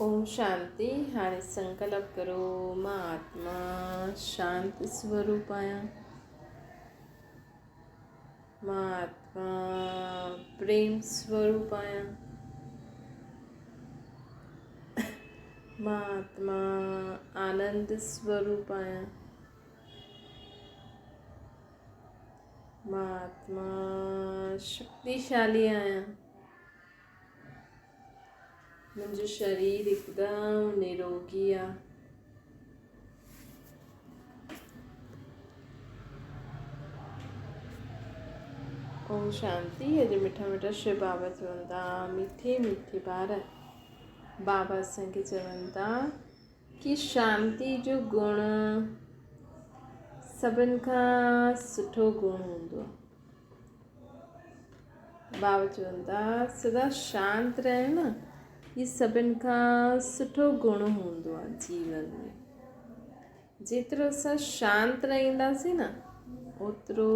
ओम शांति। हाणे संकल्प करो मां आत्मा शांति स्वरूप आहियां। मां आत्मा प्रेम स्वरूप आहियां। मां आत्मा आनंद स्वरूप आहियां। मां आत्मा शक्तिशाली आहियां। मुंहिंजो शरीर हिकदमि निरोगी आहे। ओम शांति। अॼु मिठा मिठा शिव बाबा चवनि था, मीठे मीठे ॿार बाबा असांखे चवनि था कि शांति जो गुण सभिनि खां सुठो गुण हूंदो आहे। बाबा चवनि था सदा शांत रहे न, ये सभिनि खां सुठो गुण हूंदो आहे जीवन में। जेतिरो असां शांत रहंदासीं न, ओतिरो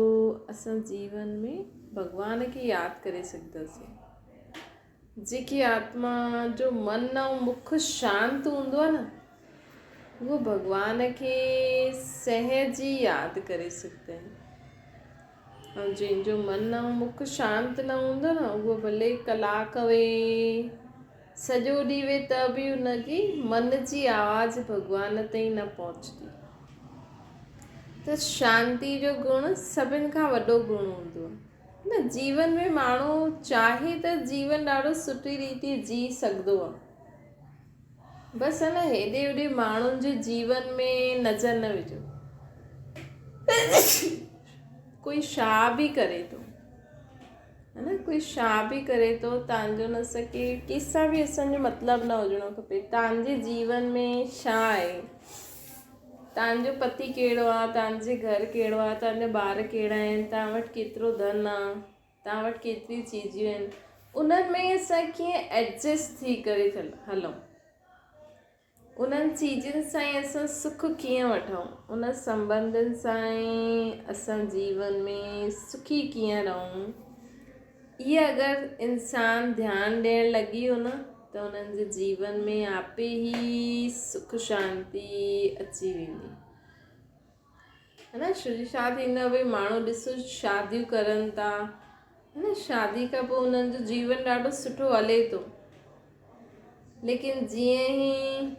असां जीवन में भॻवान खे यादि करे सघंदासीं। जेकी आत्मा जो मन ऐं मुख शांत हूंदो आहे न, उहो भॻवान खे सहज ई यादि करे सघंदा आहिनि। ऐं जंहिंजो मन ऐं मुख शांत न हूंदो न, उहो भले कलाक वेह सॼो ॾींहुं वेह त बि उनजी मन जी आवाज़ भॻवान ताईं न पहुचंदी। त शांति जो गुण सभिनि खां वॾो गुण हूंदो आहे न। जीवन में माण्हू चाहे त जीवन ॾाढो सुठी रीति जी सघंदो आहे। बसि न हेॾे होॾे माण्हुनि जे जीवन में नज़र न विझो। कोई छा बि करे थो, है न, कोई छा बि करे थो, तव्हांजो न सके कंहिंसां बि असांजो मतिलबु न हुजिणो खपे। तव्हांजे जीवन में छा आहे, तव्हांजो पति कहिड़ो आहे, तव्हांजे घर कहिड़ो आहे, तव्हांजा ॿार कहिड़ा आहिनि, तव्हां वटि केतिरो धन आहे, तव्हां वटि केतिरी चीजियूं आहिनि, उन्हनि में असां कीअं एडजस्ट थी करे हलूं। उन्हनि चीजनि सां ई असां सुख कीअं वठूं, उन संबंधनि सां ई असां जीवन में सुखी कीअं रहूं। इहे अगरि इंसान ध्यानु ॾियणु लॻी वियो न, त उन्हनि जे जीवन में आपे ई सुख शांति अची वेंदी, है न। छा थींदो आहे भई, माण्हू ॾिसो शादियूं करनि था, है न, शादी खां पोइ उन्हनि जो जीवन ॾाढो सुठो हले थो। लेकिन जीअं ई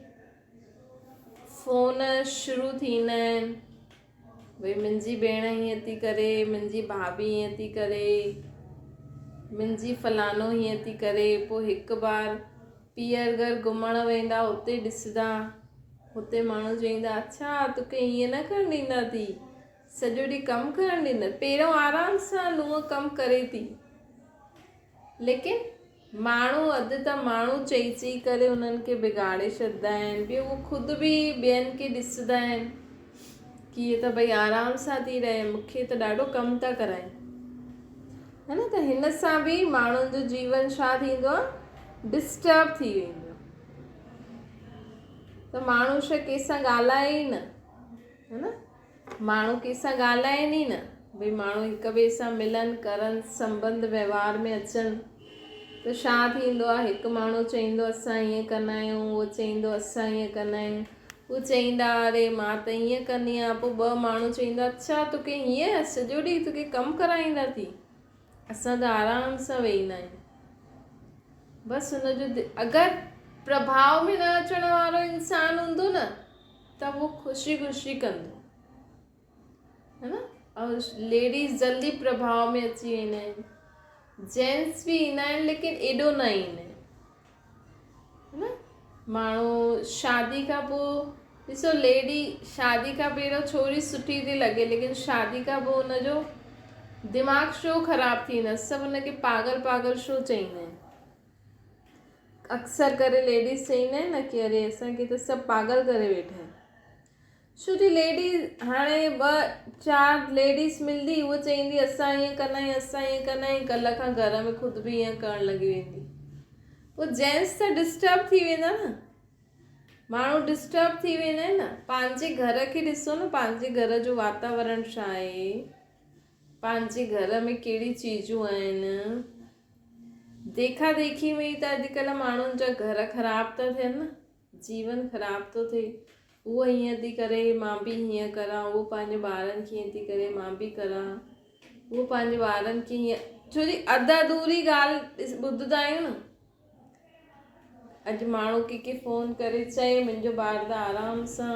फ़ोन शुरू थींदा आहिनि, भई मुंहिंजी भेण हीअं थी करे, मुंहिंजी भाभी हीअं थी करे, मुंहिंजी फलानो हीअं थी करे, पोइ हिकु बार पीअर घर घुमणु वेंदा, हुते ॾिसंदा, हुते माण्हू चवंदा, अच्छा तोखे हीअं न करणु ॾींदा थी, सॼो ॾींहुं कमु करणु ॾींदा। पहिरियों आराम सां नुंहुं कमु करे थी, लेकिन माण्हू अधु त माण्हू चई चई करे उन्हनि खे बिगाड़े छॾींदा आहिनि। ॿियो उहो ख़ुदि बि ॿियनि खे ॾिसंदा आहिनि कि इहे त भई आराम सां थी रहे, मूंखे त ॾाढो कमु था कराइनि, है न। त हिन सां बि माण्हुनि जो जीवन छा थींदो आहे, डिस्टर्ब थी वेंदो आहे। त माण्हू छा कंहिंसां ॻाल्हाए ई न, है न, माण्हू कंहिंसां ॻाल्हाइनि ई न। भई माण्हू हिक ॿिए सां मिलनि करनि, संबंध व्यवहार में अचनि, त छा थींदो आहे, हिकु माण्हू चईंदो असां हीअं कंदा आहियूं, उहो चईंदो असां हीअं कंदा आहियूं, उहो चईंदा अरे मां त हीअं कंदी आहियां, पोइ ॿ माण्हू चईंदा अच्छा तोखे हीअं सॼो ॾींहुं तोखे कमु कराईंदा थी, असां त आराम सां वेहींदा आहियूं। बसि हुनजो अगरि प्रभाव में न अचण वारो इंसानु हूंदो न, त उहो ख़ुशी ख़ुशी कंदो, है न। ऐं लेडीज़ जल्दी प्रभाव में अची वेंदा आहिनि, जेंट्स बि ईंदा आहिनि लेकिन एॾो न ईंदा आहिनि, है न। माण्हू शादी खां पोइ ॾिसो, लेडी शादी खां पहिरियों छोरी सुठी थी लॻे, लेकिन शादी खां पोइ हुनजो दिमाग़ छो ख़राबु थी वेंदो, सभु हुनखे पागल पागल छो चईंदा आहिनि। अक्सर करे लेडीज़ चईंदा आहिनि न कि अरे असांखे त सभु पागल करे वेठा आहिनि। छोकी लेडीज़ हाणे 2-4 लेडीज़ मिलंदी, उहो चईंदी असां हीअं कंदा आहियूं, असां हीअं कंदा आहियूं, कल्ह खां घर में ख़ुदि बि हीअं करणु लॻी वेंदी। पोइ जेंट्स त डिस्टर्ब थी वेंदा न, माण्हू डिस्टर्ब थी वेंदा आहिनि न। पंहिंजे घर खे ॾिसो न, पंहिंजे घर जो वातावरण छा आहे, पंहिंजे घर में कहिड़ी चीजूं आहिनि, देखा देखी में ई त अॼुकल्ह माण्हुनि जा घर ख़राब था थियनि न, जीवन ख़राब थो थिए। उहो हीअं थी करे मां बि हीअं करां, उहो पंहिंजे ॿारनि खे हीअं थी करे मां बि करां, उहो पंहिंजे ॿारनि खे हीअं, छो जी अधु अधूरी ॻाल्हि ॿुधंदा आहियूं न। अॼु माण्हू कंहिंखे फ़ोन करे चए मुंहिंजो ॿारु त आराम सां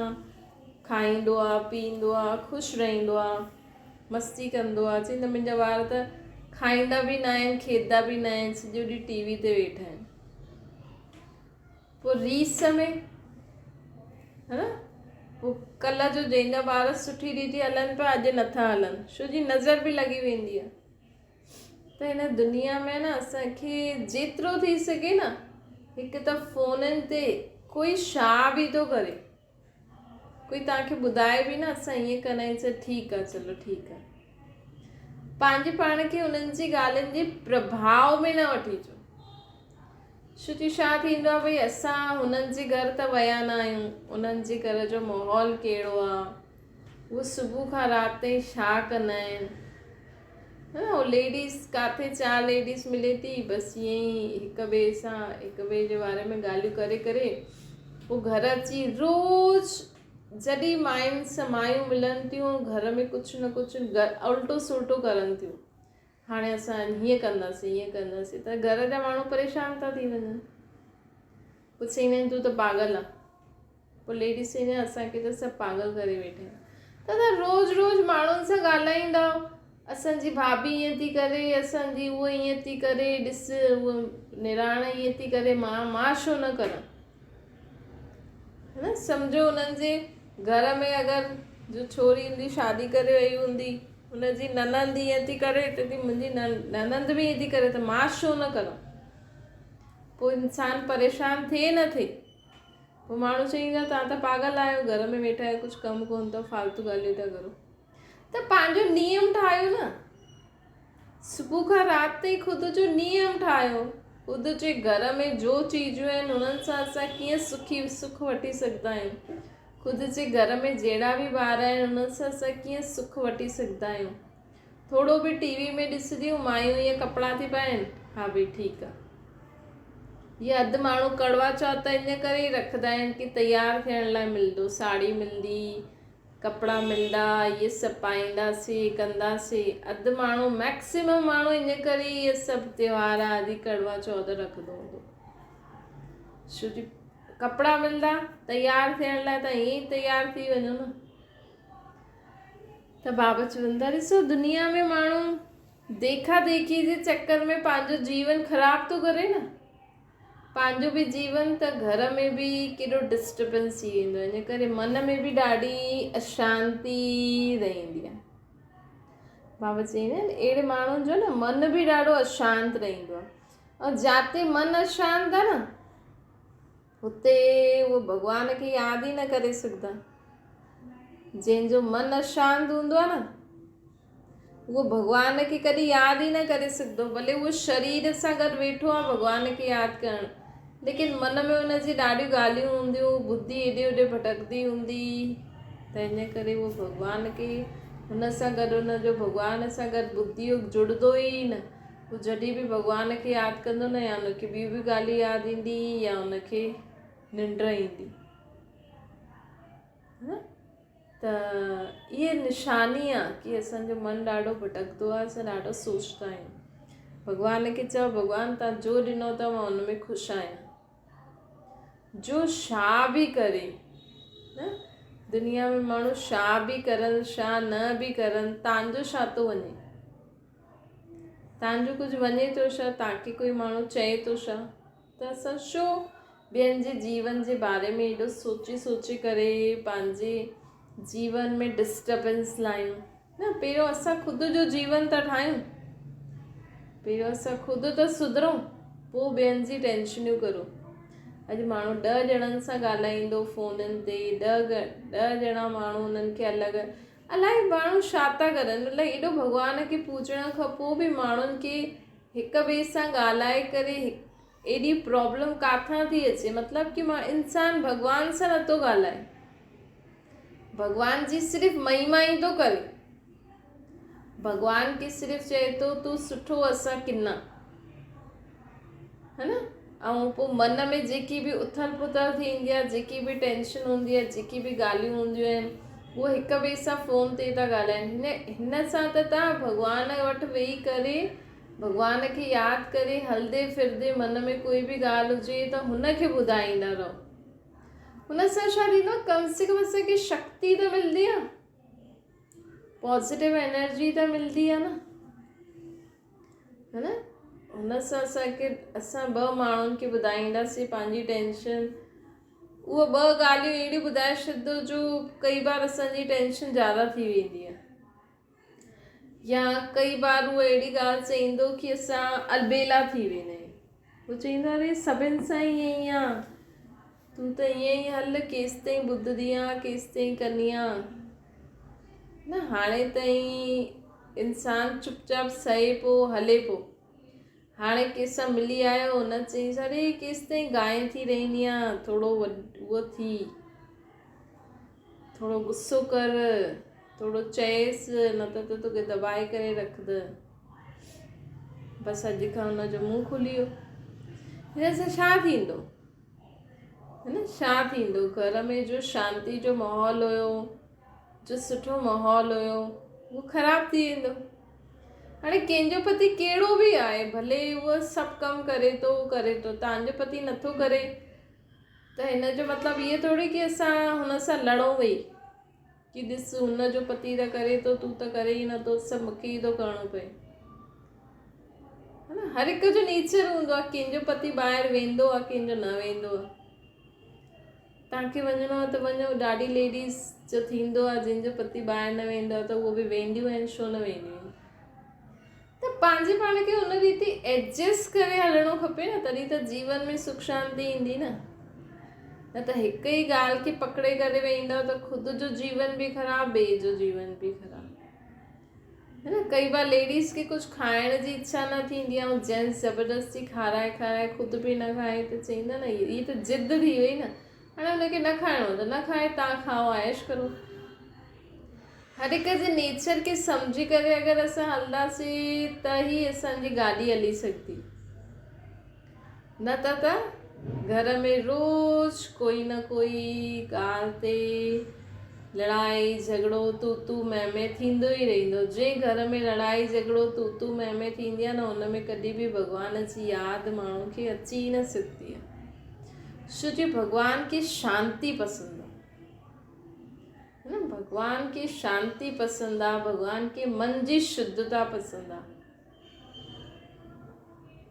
खाईंदो आहे, पीअंदो आहे, ख़ुशि रहंदो आहे, मस्ती कंदो आहे, चवंदा मुंहिंजा ॿार त खाईंदा बि न आहिनि, खेॾंदा बि न आहिनि, सॼो ॾींहुं टीवी ते वेठा आहिनि। पोइ रीस में है न, पोइ कल्ह जो जंहिंजा ॿार सुठी रीति हलनि पिया अॼु नथा हलनि, छो जी नज़र बि लॻी वेंदी आहे। त हिन दुनिया में न असांखे जेतिरो थी सघे न, हिकु त फ़ोननि ते कोई छा बि थो करे, कोई तव्हांखे ॿुधाए बि न असां ईअं कंदा आहियूं, चल ठीकु आहे, चलो ठीकु आहे, पंहिंजे पाण खे उन्हनि जी ॻाल्हियुनि जे प्रभाव में न वठी अचो। छो की छा थींदो आहे, भई असां हुननि जे घर त विया न आहियूं, उन्हनि जे घर जो माहौल कहिड़ो आहे, उहो सुबुह खां राति ताईं छा कंदा आहिनि, हा लेडीज़ किथे चार लेडीज़ मिले थी, बसि ईअं ई हिक ॿिए सां हिक ॿिए जे बारे में ॻाल्हियूं करे करे पोइ घर अची रोज़ जॾहिं मायुनि सां मायूं मिलनि थियूं, घर में कुझु न कुझु उल्टो सुल्टो करनि थियूं। हाणे असां हीअं कंदासीं, हीअं कंदासीं, त घर जा माण्हू परेशान था थी वञनि। पोइ चवंदा आहिनि तूं त पागल आहे, पोइ लेडीज़ चवंदा आहिनि असांखे त सभु पागल करे वेठा आहिनि। त रोज़ रोज़ माण्हुनि सां ॻाल्हाईंदा, असांजी भाभी ईअं थी करे, असांजी उहा ईअं थी करे, ॾिस उहा निणान ईअं थी करे, मां छो न करां, है न। सम्झो उन्हनि जे घर में अगरि जो छोरी हूंदी शादी करे वई हूंदी, हुनजी ननंद ईअं थी करे, त मुंहिंजी ननंद बि ईअं थी करे, त मां छो न करां। पोइ इंसानु परेशान थिए न थिए, पोइ माण्हू चवंदा तव्हां त पागल आहियो, घर में वेठा आहियो, कुझु कमु कोन अथव, फालतू ॻाल्हियूं था करो। त पंहिंजो नियम ठाहियो न, सुबुह खां राति ताईं ख़ुदि जो नियम ठाहियो, ख़ुदि जे घर में जो चीज़ूं आहिनि उन्हनि सां असां कीअं सुख वठी सघंदा आहियूं, ख़ुदि जे घर में जहिड़ा बि ॿार आहिनि उन्हनि सां असां कीअं सुख वठी सघंदा आहियूं। थोरो बि टीवी में ॾिसंदियूं मायूं ईअं कपिड़ा थी पाइनि, हा भई ठीकु आहे। ये अधु माण्हू कड़वा चौथ इन करे ई रखंदा आहिनि कि तयारु थियण लाइ मिलंदो, साड़ी मिलंदी, कपिड़ा मिलंदा, इहे सभु पाईंदासीं कंदासीं। अधु माण्हू मैक्सिमम माण्हू इन करे इहे सभु त्योहार आदि कड़वा चौथ रखंदो हूंदो, छो जी कपिड़ा मिलंदा तयारु थियण लाइ, त ईअं ई तयारु थी वञो न। त बाबा चवंदा ॾिसो दुनिया में माण्हू देखा देखी जे चक्कर में पंहिंजो जीवन ख़राब थो करे न, पंहिंजो बि जीवन त घर में बि केॾो डिस्टर्बेंस थी वेंदो आहे, इन करे मन में बि ॾाढी अशांती रहंदी आहे। बाबा चवंदा आहिनि अहिड़े माण्हुनि जो न मन बि ॾाढो अशांत रहंदो आहे, ऐं जिते मन अशांत आहे न हुते उहो भॻवान खे यादि ई न करे सघंदा। जंहिंजो मन अशांत हूंदो आहे न उहो भॻवान खे कॾहिं यादि ई न करे सघंदो, भले उहो शरीर सां गॾु वेठो आहे भॻवान खे यादि करणु, लेकिन मन में हुनजी ॾाढियूं ॻाल्हियूं हूंदियूं, बुद्धि हेॾे होॾे भटकंदी हूंदी, त इन करे उहो भॻवान खे हुन सां गॾु हुनजो भॻवान सां गॾु बुद्धियो जुड़ंदो ई न। उहो जॾहिं बि भॻवान खे यादि कंदो न, या हुनखे ॿियूं बि ॻाल्हियूं यादि ईंदी या हुनखे निंड ईंदी, हा। त इहा निशानी आहे कि असांजो मन ॾाढो भटकंदो आहे, असां ॾाढो सोचंदा आहियूं। भॻवान खे चओ भॻवान तव्हां जो ॾिनो अथव मां हुन में ख़ुशि आहियां, जो छा बि करे न, दुनिया में माण्हू छा बि करनि छा न बि करनि, तव्हांजो छा थो वञे, तव्हांजो कुझु वञे थो छा, तव्हांखे कोई माण्हू चए थो छा, त असां छो ॿियनि जे जीवन जे बारे में एॾो सोचे सोचे करे पंहिंजे जीवन में डिस्टर्बेंस लायूं न। पहिरियों असां ख़ुदि जो जीवन था ठाहियूं, पहिरियों असां ख़ुदि त सुधरूं, पोइ ॿियनि जी टेंशनियूं करो। अॼु माण्हू 10 ॼणनि सां ॻाल्हाईंदो फ़ोननि ते, 10 ॼणा माण्हू उन्हनि खे अलॻि अलाए माण्हू छा था करनि, अलाए एॾो भॻवान खे पूॼण खां पोइ बि माण्हुनि खे हिक ॿिए सां ॻाल्हाए करे एॾी प्रॉब्लम किथां थी अचे, मतिलबु कि मां इंसानु भॻवान सां नथो ॻाल्हाए, भॻवान जी सिर्फ़ु महिमा ई थो करे, भॻवान खे सिर्फ़ु चए थो तूं सुठो असां किना, है न। ऐं पोइ मन में जेकी बि उथल पुथल थींदी आहे, जेकी बि टेंशन हूंदी आहे, जेकी बि ॻाल्हियूं हूंदियूं आहिनि, उहे हिक ॿिए सां फ़ोन ते था ॻाल्हाइनि। हिन सां त तव्हां भॻवान वटि वेही करे भॻवान खे यादि करे हलंदे फिरंदे मन में कोई बि ॻाल्हि हुजे त हुनखे ॿुधाईंदा रहो। हुन सां छा थींदो, कम से कम असांखे शक्ति त मिलंदी आहे, पॉज़िटिव एनर्जी त मिलंदी आहे न, है न। हुन सां असां ॿ माण्हुनि खे ॿुधाईंदासीं पंहिंजी टेंशन, उहे ॿ ॻाल्हियूं अहिड़ियूं ॿुधाए छॾंदो जो कई बार असांजी टेंशन ज़्यादा थी वेंदी आहे, या कई बार उहो अहिड़ी ॻाल्हि चईंदो कि असां अलबेला थी वेंदा आहियूं। उहो चईंदो अरे सभिनि सां ईअं ई आहे, तूं त ईअं ई हल, केसि ताईं ॿुधंदी आहे, केसि ताईं कंदी आहे न। हाणे ताईं इंसानु चुपचाप सहे पियो, हले पियो। हाणे कंहिंसां मिली आयो, हुन चईंसि अरे केसि ताईं गांइ थी रहंदी आहे, थोरो उहो थी, थोरो गुस्सो कर, थोरो चएसि, न त तोखे दबाए करे रखंद। बसि अॼु खां हुनजो मुंहुं खुली वियो। हिन सां छा थींदो, है न, छा थींदो? घर में जो शांती जो माहौल हुयो, जो सुठो माहौल हुयो, उहो ख़राबु थी वेंदो। हाणे कंहिंजो पति कहिड़ो बि आहे, भले उहो सभु कमु करे थो, तव्हांजो पति नथो करे, त हिन जो मतिलबु इहे थोरी कि असां हुन सां लड़ूं वेही कि ॾिस हुनजो पति त करे थो, तूं त करे ई नथो, सभु मूंखे ई थो करिणो पए, है न। हर हिक जो नेचर हूंदो आहे, कंहिंजो पति ॿाहिरि वेंदो आहे, कंहिंजो न वेंदो आहे। तव्हांखे वञिणो आहे त वञो, ॾाढी लेडीज़ जो थींदो आहे जंहिंजो पति ॿाहिरि न वेंदो आहे त उहो बि वेंदियूं आहिनि, छो न वेंदियूं आहिनि। त पंहिंजे पाण खे हुन रीति एडजस्ट करे हलणो खपे न, तॾहिं त जीवन में सुख शांति ईंदी न। न त हिक ई ॻाल्हि खे पकड़े करे वेहींदव त ख़ुदि जो जीवन बि ख़राबु, ॿिए जो जीवन बि ख़राबु, है न। कई बार लेडीज़ खे कुझु खाइण जी इच्छा न थींदी आहे, ऐं जेंट्स ज़बरदस्ती खाराए ख़ुदि बि न खाए, त चईंदा न हीअ त ज़िद थी वई न। हाणे हुनखे न खाइणो त न खाए, तव्हां खाओ, ऐश करो। हर हिक जे नेचर खे सम्झी करे अगरि असां हलंदासीं त ई असांजी गाॾी हली सघंदी, न त घर में रोज़ कोई न कोई ॻाल्हि ते लड़ाई झगड़ो तू मैं थींदो ई रहंदो। जंहिं घर में लड़ाई झगड़ो तू मैं थींदी आहे न, हुन में कॾहिं बि भॻवान जी यादि माण्हू खे अची न सघंदी आहे, छो जो भॻवान खे शांती पसंदि आहे, है न। भॻवान खे शांती पसंदि आहे, भॻवान खे मन जी शुद्धता पसंदि आहे।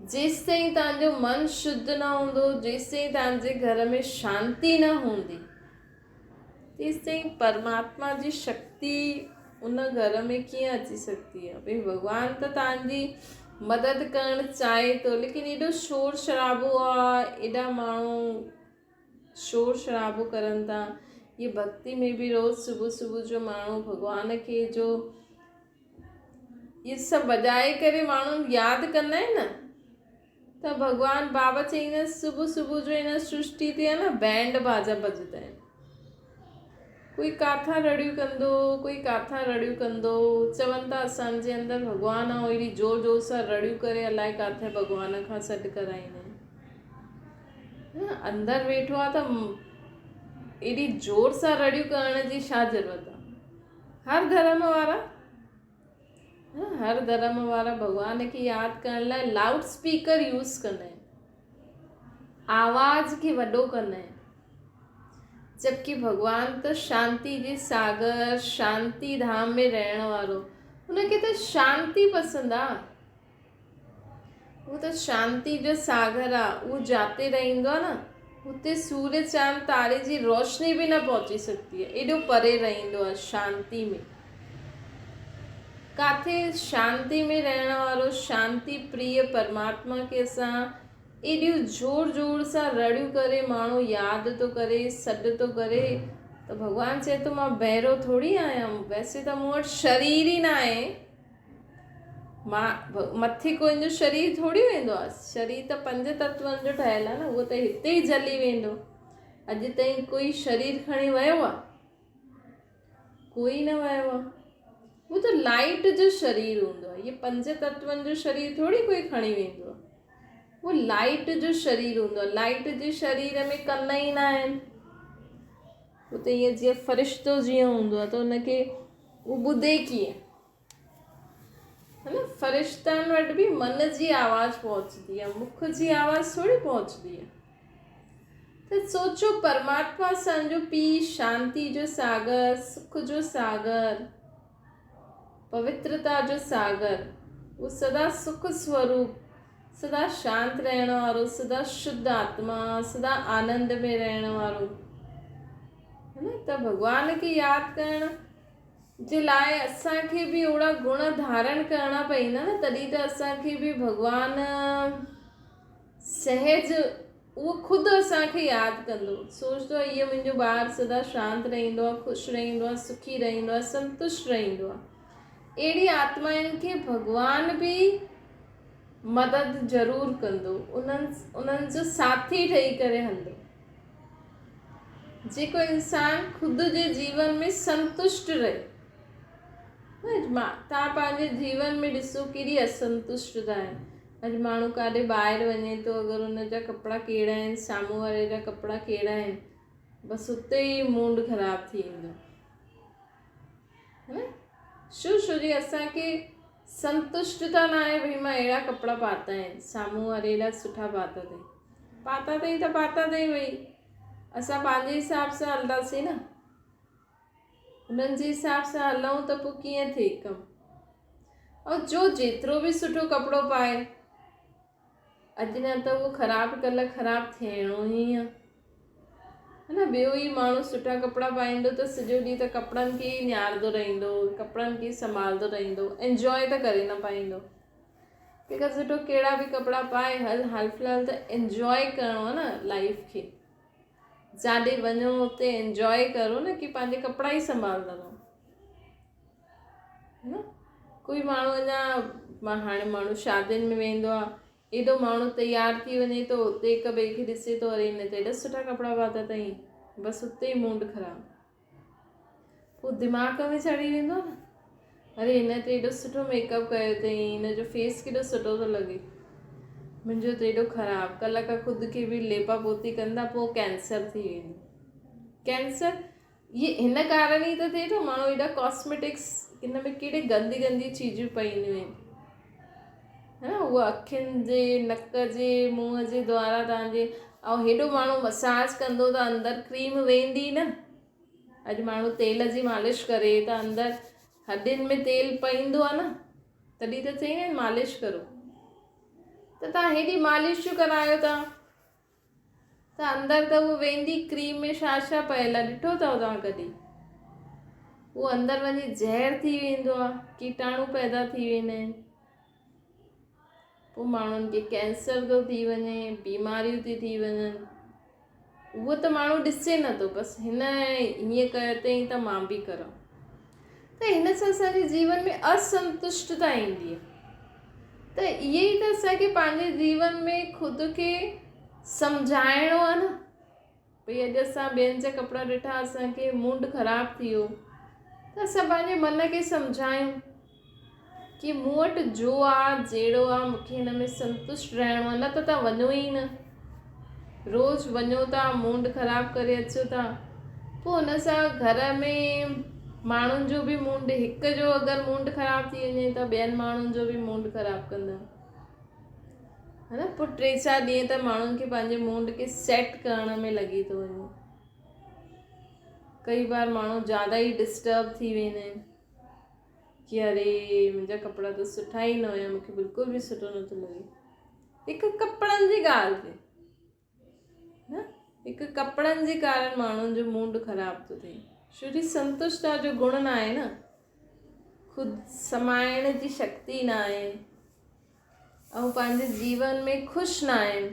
जेसि ताईं तव्हांजो मन शुद्ध न हूंदो, जेसि ताईं तव्हांजे घर में शांती न हूंदी, तेसि ताईं परमात्मा जी शक्ति उन घर में कीअं अची सघंदी आहे। भई भॻवान त तव्हांजी मदद करणु चाहे थो, लेकिन एॾो शोर शराबो आहे, एॾा माण्हू शोर शराबो करनि था। ये भक्ति में बि रोज़ सुबुह सुबुह जो माण्हू भॻवान खे जो ये सभु वॼाए करे माण्हू यादि कंदा आहिनि न, त भॻवान बाबा चईंदा आहिनि सुबुह सुबुह जो हिन सृष्टि ते आहे न बैंड बाजा बजंदा आहिनि। कोई काथां रड़ियूं कंदो, कोई काथां रड़ियूं कंदो, चवनि था असांजे अंदरि भॻवानु आहे, अहिड़ी जोर जोर सां रड़ियूं करे अलाए काथे भॻवान खां सॾु कराईंदा आहिनि। अंदरि वेठो आहे त एॾी जोर सां रड़ियूं करण जी छा ज़रूरत आहे। हर धर्म वारा भॻवान खे यादि करण लाइ लाउड स्पीकर यूज़ कंदा आहिनि, आवाज़ खे वॾो कंदा आहिनि, जबकि भॻवान त शांती जे सागर, शांती धाम में रहण वारो, उनखे त शांती पसंदि आहे। उहो त शांती जो सागर आहे, उहो जाते रहंदो आहे न, उते सूर्य चांद तारे जी रोशनी बि न पहुची सघंदी आहे, एॾो परे रहंदो आहे शांती में। काथे शांति में रहण वारो शांति प्रिय परमात्मा खे असां एॾियूं जोर जोर सां रड़ियूं करे माण्हू यादि थो करे, सॾु थो करे, त भॻवानु चए थो मां बहिरो थोरी आहियां। वैसे त मूं वटि शरीर ई न आहे, मां मथे कोई शरीर थोरी वेंदो आहे, शरीर त 5 तत्वनि जो ठहियलु आहे न, उहो त हिते ई जली वेंदो। अॼु ताईं कोई शरीर खणी वियो आहे? कोई न वियो आहे। वो तो लाइट जो शरीर हूंदो आहे, ये 5 तत्वनि जो शरीर थोरी कोई खणी वेंदो आहे। वो लाइट जो शरीर हूंदो आहे, लाइट जे शरीर में कन ई न आहिनि। उहो त ईअं जीअं फ़रिश्तो जीअं हूंदो आहे त उनखे उहो ॿुधे कीअं, है न। फ़रिश्तनि वटि बि मन जी आवाज़ पहुचंदी आहे, मुख जी आवाज़ थोरी पहुचंदी आहे। त सोचो परमात्मा असांजो पीउ, शांति जो सागर, सुख जो सागर, पवित्रता जो सागर, वो सदा सुख स्वरूप, सदा शांत रहण वारो, सदा शुद्ध आत्मा, सदा आनंद में रहण वारो, है न। त भगवान खे यादि करण जे लाइ असांखे बि ओड़ा गुण धारण करणा पवंदा न, तॾहिं त असांखे बि भगवानु सहज उहो ख़ुदि असांखे यादि कंदो, सोचंदो आहे इहो मुंहिंजो ॿारु सदा शांत रहंदो आहे, ख़ुशि रहंदो आहे, सुखी रहंदो आहे, संतुष्ट रहंदो आहे। अहिड़ी आत्माउनि खे भगवान बि मदद ज़रूरु कंदो, उन्हनि जो साथी ठही करे हलंदो। जेको इंसान ख़ुदि जे जीवन में संतुष्ट रहे। तव्हां पंहिंजे जीवन में ॾिसो केॾी असंतुष्टता आहे। अॼु माण्हू काॾे ॿाहिरि वञे थो, अगरि हुन जा कपिड़ा कहिड़ा आहिनि, साम्हूं वारे जा कपिड़ा कहिड़ा आहिनि, बसि उते ई मूड ख़राबु थी वेंदो, है न। छो जी असांखे संतुष्टता न आहे, भई मां अहिड़ा कपिड़ा पाता आहिनि, साम्हूं वारे एॾा सुठा पाता अथई त पाता अथई, भई असां पंहिंजे हिसाब सां हलंदासीं न, उन्हनि जे हिसाब सां हलूं त पोइ कीअं थिए कमु। और जो जेतिरो बि सुठो कपिड़ो पाए, अॼु न त उहो ख़राबु कल्ह ख़राबु थियणो ई आहे, है न। ॿियो ई माण्हू सुठा कपिड़ा पाईंदो त सॼो ॾींहुं त कपिड़नि खे ई निहारंदो रहंदो, कपिड़नि खे संभालंदो रहंदो, एंजॉय त करे न पाईंदो। तंहिंखां सुठो कहिड़ा बि कपिड़ा पाए हाल फ़िलहाल त एंजॉय करिणो आहे न लाइफ खे। जाॾे वञो उते एंजॉय करो न, कि पंहिंजे कपिड़ा ई संभालंदा रहो, है न। कोई माण्हू अञा हाणे माण्हू शादियुनि में वेंदो आहे, एॾो माण्हू तयारु थी वञे थो, उते हिक ॿिए खे ॾिसे थो, अरे हिन त एॾा सुठा कपिड़ा पाता अथई, बसि उते ई मूड ख़राबु। पोइ दिमाग़ में चढ़ी वेंदो आहे न, अरे हिन त एॾो सुठो मेकअप कयो अथई, हिन जो फेस केॾो सुठो थो लॻे, मुंहिंजो त एॾो ख़राबु। कल्ह खां ख़ुदि खे बि लेपा पोती कंदा, पोइ कैंसर थी वेंदो। कैंसर ये हिन कारण ई त थिए थो, माण्हू एॾा कॉस्मेटिक्स हिन में कहिड़े गंदी गंदी चीजूं पईंदियूं आहिनि, है न। उहा अखियुनि जे, नक जे, मुंहं जे द्वारा तव्हांजे, ऐं हेॾो माण्हू मसाज कंदो त अंदरि क्रीम वेंदी न। अॼु माण्हू तेल जी मालिश करे त अंदरि हॾियुनि में तेल पईंदो आहे न, तॾहिं त चईंदा आहिनि मालिश करो। त तव्हां हेॾी मालिशूं करायो था त अंदरि त उहो वेंदी क्रीम में छा छा पयल आहे, ॾिठो अथव तव्हां कॾहिं? उहो अंदरि वञी ज़हर थी वेंदो आहे, कीटाणु पैदा थी वेंदा आहिनि, पोइ माण्हुनि खे कैंसर थो थी वञे, बीमारियूं थी वञनि। उहो त माण्हू ॾिसे नथो, बसि हिन हीअं कयो अथई त मां बि करां। त हिन सां असांजे जीवन में असंतुष्टता ईंदी आहे। त इहे ई त असांखे पंहिंजे जीवन में ख़ुदि खे सम्झाइणो आहे न, भई अॼु असां ॿियनि जा कपिड़ा ॾिठा, असांखे मूड ख़राबु थी वियो, त असां पंहिंजे मन खे सम्झायूं कि मूं वटि जो आहे, जहिड़ो आहे, मूंखे हिन में संतुष्ट रहणो आहे। न त तव्हां वञो ई न, रोज़ु वञो था, मूड ख़राबु करे अचो था, पोइ हुन सां घर में माण्हुनि जो बि मूड, हिक जो अगरि मूड ख़राबु थी वञे त ॿियनि माण्हुनि जो बि मूड ख़राबु कंदा, है न। पोइ 3-4 ॾींहं त माण्हुनि खे पंहिंजे मूड खे सेट करण में लॻी थो वञे। कई बार माण्हू ज़्यादा ई डिस्टर्ब थी वेंदा आहिनि कि अरे मुंहिंजा कपिड़ा त सुठा ई न हुया, मूंखे बिल्कुलु बि सुठो नथो लॻे। हिकु कपिड़नि जी ॻाल्हि ते न, हिकु कपिड़नि जे कारण माण्हुनि जो मूड ख़राबु थो थिए, छो जी संतुष्टता जो गुण न आहे न, ख़ुदि समाइण जी शक्ति न आहे, ऐं पंहिंजे जीवन में ख़ुशि न आहिनि।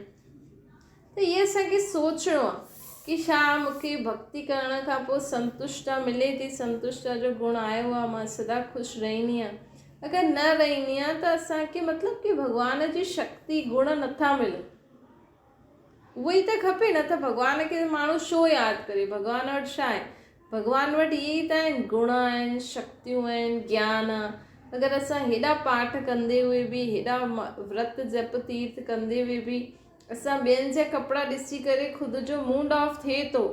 त इहे असांखे सोचणो आहे कि छा मूंखे भक्ति करण खां पोइ संतुष्टता मिले थी, संतुष्टता जो गुण आयो आहे, मां सदा ख़ुशि रहंदी आहियां। अगरि न रहंदी आहियां त असांखे मतिलबु कि भॻवान जी शक्ति गुण नथा मिलनि। उहो ई त खपे, न त भॻवान खे माण्हू छो यादि करे? भॻवान वटि छा आहे? भॻवान वटि इहे ई त आहिनि, गुण आहिनि, शक्तियूं आहिनि, ज्ञान आहे। अगरि असां हेॾा पाठ कंदे हुए बि, हेॾा व्रत जप तीर्थ कंदे हुए बि असां ॿियनि जा कपिड़ा ॾिसी करे ख़ुदि जो मूड ऑफ थिए थो,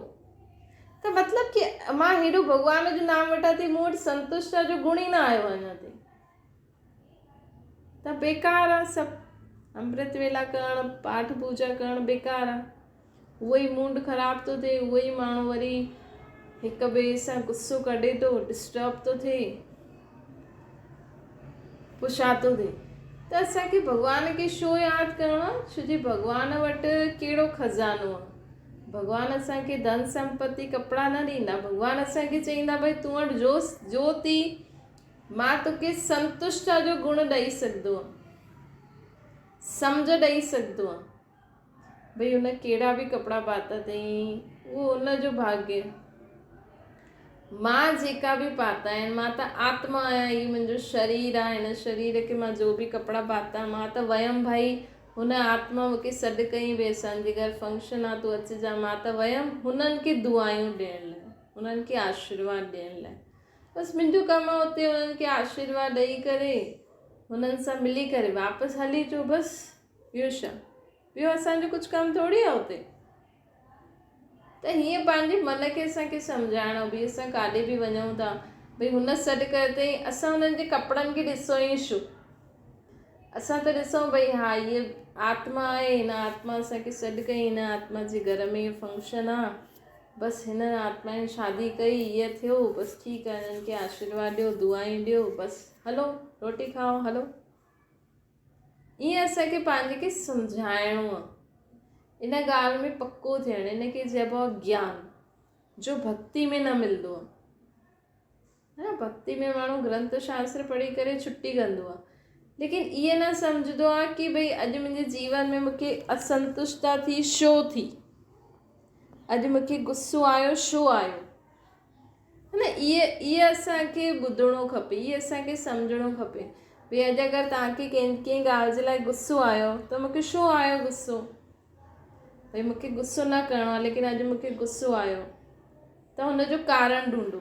त मतिलबु कि मां हेॾो भॻवान जो नाम वठां थी, मूं वटि संतुष्टता जो गुण ई न आयो अञा ताईं, त बेकार आहे सभु। अमृत वेला करणु, पाठ पूजा करणु बेकार आहे। उहो ई मूड ख़राबु थो थिए, उहो ई माण्हू वरी हिक ॿिए सां गुस्सो कढे थो, डिस्टर्ब थो थिए, पोइ छा थो थिए? त असांखे भॻवान खे छो यादि करिणो आहे? छो जी भॻवान वटि कहिड़ो खज़ानो आहे। भॻवान असांखे धन संपत्ति कपिड़ा न ॾींदा। भॻवान असांखे चईंदा भई तूं वटि जो थी, मां तोखे संतुष्टता जो गुण ॾेई सघंदो आहे, सम्झ ॾेई सघंदो आहे। भई हुन कहिड़ा बि कपिड़ा पाता अथई, उहो हुनजो भाग्य। मां जेका बि पाता आहिनि, मां त आत्मा आहियां, हीउ मुंहिंजो शरीर आहे, हिन शरीर खे मां जो बि कपिड़ा पाता, मां त वयमि भाई, हुन आत्मा मूंखे सॾु कई भई असांजे घर फंक्शन आहे, तूं अचिजां। मां त वयमि हुननि खे दुआयूं ॾियण लाइ, हुननि खे आशीर्वाद ॾियण लाइ। बसि मुंहिंजो कमु आहे उते हुननि खे आशीर्वाद ॾेई करे हुननि सां मिली करे वापसि हली अचो, बसि। ॿियो छा? ॿियो असांजो कुझु कमु थोरी आहे उते। त हीअं पंहिंजे मन खे असांखे सम्झाइणो बि, असां काॾे बि वञूं था, भई हुन सॾु कयो अथई, असां हुननि जे कपिड़नि खे ॾिसो ई छो? असां त ॾिसूं भई हा हीअ आत्मा आहे, हिन आत्मा असांखे सॾु कई, हिन आत्मा जे घर में इहो फंक्शन आहे, बसि हिन आत्मा जी शादी कई, ईअं थियो, बसि ठीकु आहे, हिननि खे आशीर्वाद ॾियो, दुआयूं ॾियो, बसि हलो रोटी खाओ हलो। ईअं असांखे पंहिंजे खे सम्झाइणो आहे, इन ॻाल्हि में पको थियणु। इनखे चइबो आहे ज्ञान, जो भक्ति में न मिलंदो आहे। है न, भक्ति में माण्हू ग्रंथ शास्त्र पढ़ी करे छुटी कंदो आहे, लेकिन इहे न सम्झंदो आहे कि भई अॼु मुंहिंजे जीवन में मूंखे असंतुष्टता थी छो थी, अॼु मूंखे गुस्सो आयो छो आयो, है न। इहे असांखे ॿुधणो खपे, इहे असांखे सम्झणो खपे। भई अॼु अगरि तव्हांखे कंहिं ॻाल्हि जे लाइ गुस्सो आयो, त मूंखे छो आयो गुस्सो? भई मूंखे गुस्सो न करिणो आहे, लेकिन अॼु मूंखे गुस्सो आयो, त हुनजो कारण ढूंढो।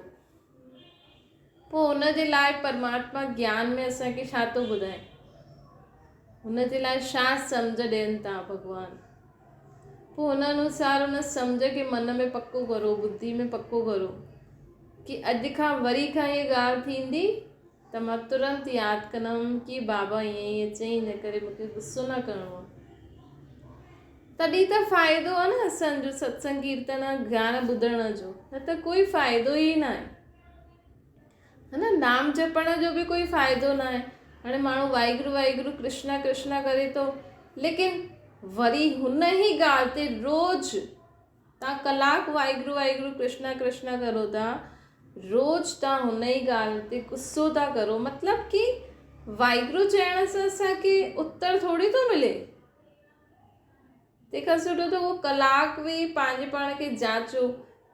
पोइ हुनजे लाइ परमात्मा ज्ञान में असांखे छा थो ॿुधाए, हुनजे लाइ छा सम्झ ॾियनि था भॻवान। पोइ हुन अनुसार हुन सम्झ खे मन में पको करो, बुद्धि में पको करो कि अॼु खां वरी खां हीअ ॻाल्हि थींदी त मां तुरंत यादि कंदमि कि बाबा ईअं चई, हिन करे मूंखे गुस्सो न करिणो आहे। तॾहिं त फ़ाइदो आहे न असांजो सत्संग कीर्तन ज्ञान ॿुधण जो, न त कोई फ़ाइदो ई न आहे, है न। नाम जपण जो बि कोई फ़ाइदो न आहे। हाणे माण्हू वाहिगुरु वाहिगुरु कृष्णा कृष्णा करे थो, लेकिन वरी हुन ई ॻाल्हि ते रोज़ु तव्हां कलाकु वाहिगुरु वाहिगुरु कृष्णा कृष्णा करो था, रोज़ु तव्हां हुन ई ॻाल्हि ते गुस्सो था करो, मतिलबु कि वाहिगुरु चइण सां असांखे उत्तर थोरी थो मिले। तंहिंखां सुठो त उहो कलाकु वेही पंहिंजे पाण खे जाचो,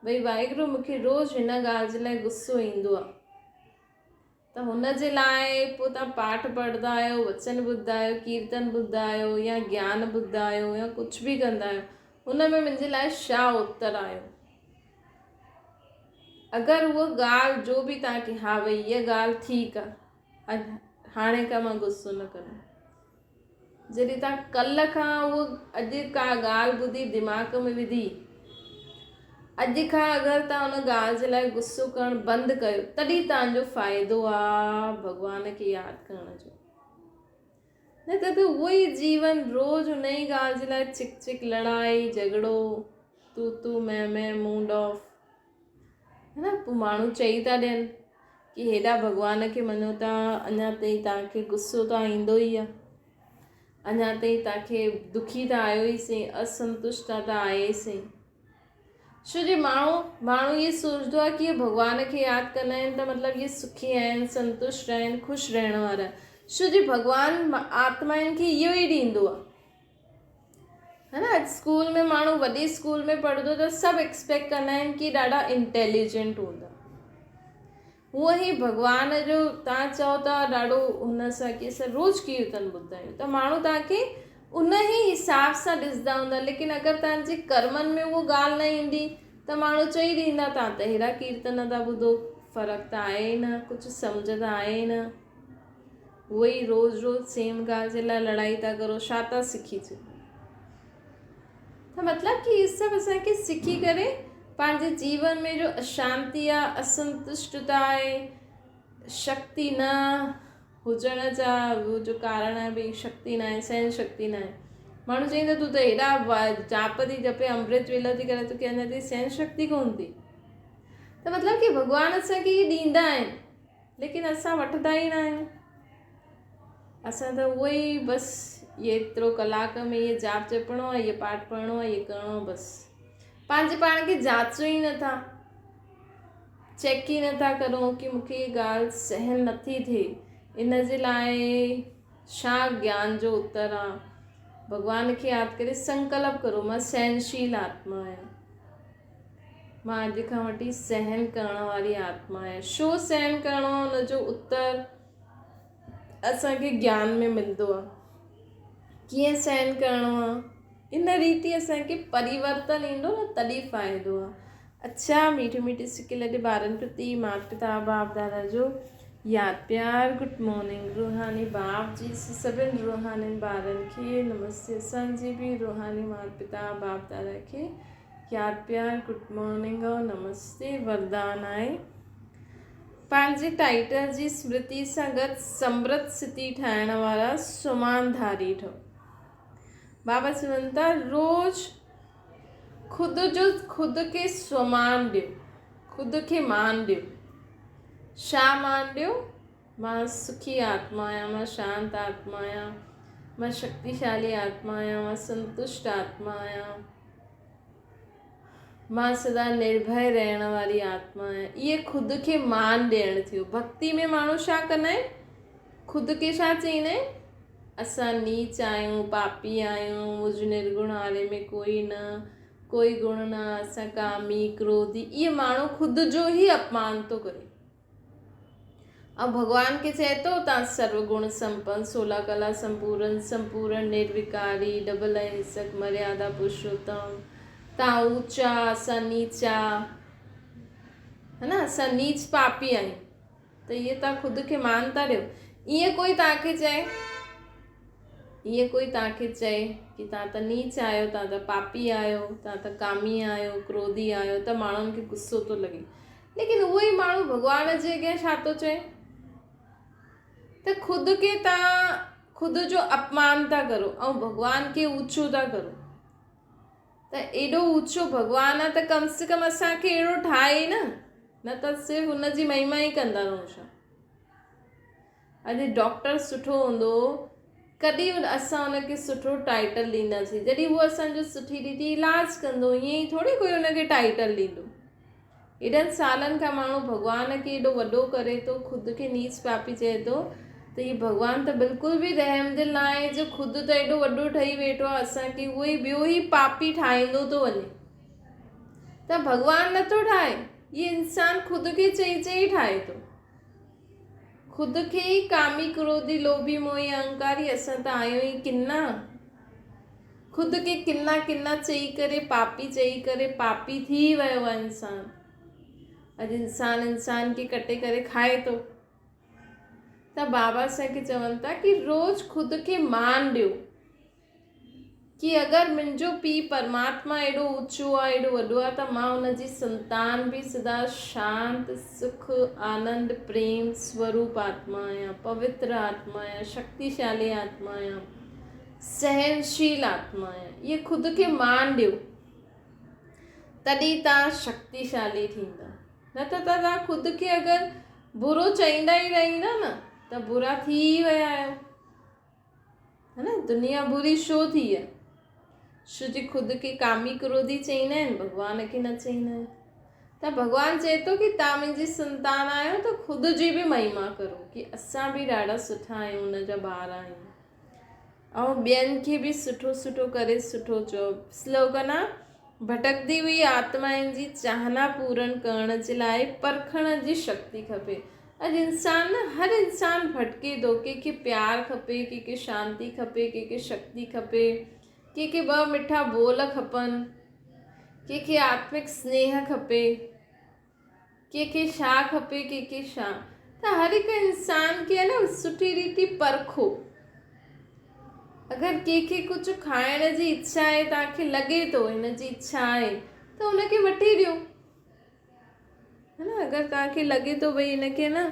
भई वाहिगुरु मूंखे रोज़ु हिन ॻाल्हि जे लाइ गुस्सो ईंदो आहे, त हुनजे लाइ पोइ तव्हां पाठ पढ़ंदा आहियो, वचन ॿुधंदा आहियो, कीर्तन ॿुधंदा आहियो, या ज्ञान ॿुधंदा आहियो, या कुझु बि कंदा आहियो, हुन में मुंहिंजे लाइ छा उत्तर आयो। अगरि उहा ॻाल्हि जो बि तव्हांखे हा भई इहा ॻाल्हि ठीकु आहे, हाणे खां मां गुस्सो न कंदमि, जॾहिं तव्हां कल्ह खां उहो अॼु का ॻाल्हि ॿुधी दिमाग़ में विधी, अॼु खां अगरि तव्हां हुन ॻाल्हि जे लाइ गुस्सो करणु बंदि कयो, तॾहिं तव्हांजो फ़ाइदो आहे भॻवान खे यादि करण जो। न त उहो ई जीवन रोज़ु हुन ई ॻाल्हि जे लाइ चिक चिक लड़ाई झगड़ो, तू मैं मूड ऑफ, है न। पोइ माण्हू चई था ॾियनि कि हेॾा भॻवान खे मञो था, अञा ताईं तव्हांखे गुस्सो त ईंदो ई आहे, अञा ताईं तव्हांखे दुखी त आयो ई सही, असंतुष्टता त आहे सही। छो जे माण्हू इहे सोचंदो आहे कि भॻवान खे यादि कंदा आहिनि त मतिलबु इहे सुखी आहिनि, संतुष्ट आहिनि, ख़ुशि रहण वारा। छो जे भॻवान आत्माउनि खे इहो ई ॾींदो आहे, है न। अॼु स्कूल में माण्हू वॾे स्कूल में पढ़ंदो त सभु एक्सपेक्ट कंदा आहिनि कि ॾाढा इंटेलिजेंट हूंदा। उहो ई भॻवान जो तव्हां चओ था ॾाढो हुन सां कि असां रोज़ु कीर्तन ॿुधंदा आहियूं, त माण्हू तव्हांखे उन ई हिसाब सां ॾिसंदा हूंदा, लेकिन अगरि तव्हांजे कर्मनि में उहो ॻाल्हि न ईंदी त माण्हू चई ॾींदा तव्हां त हेड़ा कीर्तन था ॿुधो, फ़र्क़ु त आहे न, कुझु सम्झ त आहे न। उहोई रोज़ रोज़ सेम ॻाल्हि जे लाइ लड़ाई था करो, छा था सिखी अचो। त मतिलबु कि इहे सभु असांखे सिखी करे पंहिंजे जीवन में जो अशांति आहे, असंतुष्टता आहे, शक्ति न हुजण जा वो जो कारण आहे, भई शक्ति न आहे, सहन शक्ति न आहे। माण्हू चईंदा तूं त हेॾा जाप थी जपे, अमृत वेला थी करे, तोखे अञा ताईं सहन शक्ति कोन थी। त मतिलबु कि भॻवानु असांखे इहे ॾींदा आहिनि, लेकिन असां वठंदा ई न आहियूं। असां त उहो ई बसि ये एतिरो कलाक में इहे जाप जपणो आहे, इहे पाठ पढ़णो आहे, इहे करिणो बसि। पंहिंजे पाण खे जाचूं ई नथा, चेक ई नथा करूं कि मूंखे इहा ॻाल्हि सहन नथी थिए, इन जे लाइ छा ज्ञान जो उत्तर आहे। भॻवान खे यादि करे संकल्प करो, मां सहनशील आत्मा आहियां, मां अॼु खां वठी सहन करण वारी आत्मा आहियां। छो सहन करिणो आहे, हुनजो उत्तर असांखे ज्ञान में मिलंदो आहे। कीअं सहन करिणो आहे, इन रीति असांखे परिवर्तन ईंदो न, तॾहिं फ़ाइदो आहे। अच्छा मीठे मीठे सिके लॾे ॿारनि प्रति माता पिता बाप दादा जो यादि प्यार गुड मॉर्निंग। रूहानी बाप जी सभिनि रूहानी ॿारनि खे नमस्ते। असांजे बि रूहानी माता पिता बाप दादा खे यादि प्यार गुड मॉर्निंग और नमस्ते। वरदान आहे पंहिंजे टाइटल जी स्मृति सां गॾु समृद्ध स्थिति ठाहिण वारा सुमानधारी ठहो। बाबा चवनि था रोज़ ख़ुदि खे स्वमान ॾियो, ख़ुदि खे मान ॾियो। छा मान ॾियो? मां सुखी आत्मा आहियां, मां शांत आत्मा आहियां, मां शक्तिशाली आत्मा आहियां, मां संतुष्ट आत्मा आहियां, मां सदा निर्भय रहण वारी आत्मा आहियां। इहे ख़ुदि खे मान ॾियणु थियो। भक्ति में माण्हू छा कंदा आहिनि? ख़ुदि खे छा चईंदा आहिनि? असां नीच आहियूं, पापी आहियूं, मुझ निर्गुण वारे में कोई न, कोई गुण न, असां कामी क्रोधी। इहे माण्हू ख़ुदि जो ई अपमान थो करे। ऐं भॻवान खे चए थो तव्हां सर्वगुण संपन्न, 16 कला संपूर्ण निर्विकारी, डबल अहिंसक, मर्यादा पुरुषोत्तम। तव्हां ऊंचा, असां नीचा, है न, असां नीच पापी आहियूं। त इहे तव्हां ख़ुदि खे मान था ॾियो। ईअं कोई तव्हांखे चए कि तव्हां त नीच आहियो, तव्हां त पापी आहियो, तव्हां त कामी आहियो, क्रोधी आहियो, त माण्हुनि खे गुस्सो थो लॻे। लेकिन उहो ई माण्हू भॻवान जे अॻियां छा थो चए? त ख़ुदि खे तव्हां ख़ुदि जो अपमान था करो ऐं भॻवान खे ऊंचो था करो। त एॾो ऊंचो भॻवानु आहे त कम से कम असांखे अहिड़ो ठाहे न त सिर्फ़ु हुनजी महिमा ई कंदा रहूं छा। अॼु डॉक्टर सुठो हूंदो, कॾहिं असां हुनखे सुठो टाइटल ॾींदासीं? जॾहिं उहो असांजो सुठी रीति इलाज कंदो। ईअं ई थोरी कोई हुनखे टाइटल ॾींदो। एॾनि सालनि खां माण्हू भॻवान खे एॾो वॾो करे थो, ख़ुदि खे नीच पापी चए थो, त हीअ भॻवानु त बिल्कुलु बि रहमदिल न आहे, जो ख़ुदि त एॾो वॾो ठही वेठो आहे, असांखे उहो ई ॿियो ई पापी ठाहींदो थो वञे। त भॻवानु नथो ठाहे, इहे इंसानु ख़ुदि खे चई चई ठाहे थो। ख़ुदि खे ई कामी क्रोधी लोभी मोही अहंकारी, असां त आहियूं ई किना। ख़ुदि खे किना किना चई करे, पापी चई करे पापी थी वियो आहे इंसानु। अॼु इंसान खे कटे करे खाए थो। त बाबा असांखे चवनि था कि रोज़ ख़ुदि खे मान ॾियो कि अगरि मुंहिंजो पीउ परमात्मा एॾो ऊंचो आहे, एॾो वॾो आहे, त मां हुनजी संतान बि सदा शांत, सुख, आनंद, प्रेम स्वरूप आत्मा आहियां, पवित्र आत्मा आहियां, शक्तिशाली आत्मा आहियां, सहनशील आत्मा आहियां। इहे ख़ुदि खे मान ॾियो, तॾहिं तव्हां शक्तिशाली थींदा। न त तव्हां ख़ुदि खे अगरि बुरो चईंदा ई रहंदा न त बुरा थी विया आहियो, है न। दुनिया बुरी छो थी आहे? छो जे ख़ुदि खे कामी क्रोधी चईंदा आहिनि, भॻवान खे न चईंदा आहिनि। त भॻवानु चए थो कि तव्हां मुंहिंजी संतान आहियो त ख़ुदि जी बि महिमा करो कि असां बि ॾाढा सुठा आहियूं, हुन जा ॿार आहियूं, ऐं ॿियनि खे बि सुठो सुठो करे सुठो चओ। स्लोगन आहे, भटकदी हुई आत्माउनि जी चाहना पूर्ण करण जे लाइ परखण जी शक्ति खपे। अॼु हर इंसान भटके थो। कंहिंखे प्यार खपे, कंहिंखे शांती खपे, कंहिंखे शक्ति खपे, कंहिंखे ॿ मिठा बोल खपनि, कंहिंखे आत्मिक स्नेह खपे, कंहिंखे छा खपे, कंहिंखे छा। त त हर हिकु इंसान खे आहे न सुठी रीति परखो। अगरि कंहिंखे कुझु खाइण जी इच्छा आहे, तव्हांखे लॻे थो हिन जी इच्छा आहे, त हुनखे वठी ॾियो, है न। अगरि तव्हांखे लॻे थो भई हिनखे न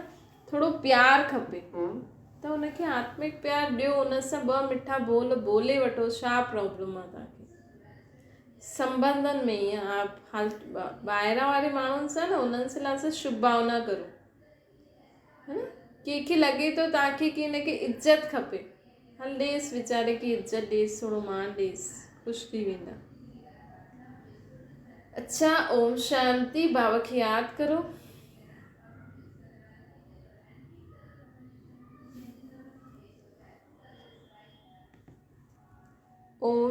थोरो प्यारु खपे, त हुनखे आत्मिक प्यारु ॾियो, हुन सां ॿ मिठा बोल बोले वठो। छा प्रॉब्लम आहे तव्हांखे संबंधनि में? ईअं ॿाहिरां वारे माण्हुनि सां न, उन्हनि सां लाइ शुभ भावना करो, है न। कंहिंखे लॻे थो तव्हांखे कि हिनखे इज़त खपे, हल ॾेसि वीचारे की इज़त ॾेसि, थोरो मान ॾेसि, ख़ुशि थी वेंदा। अच्छा, ओम शांति। बाबा खे यादि करो। ओम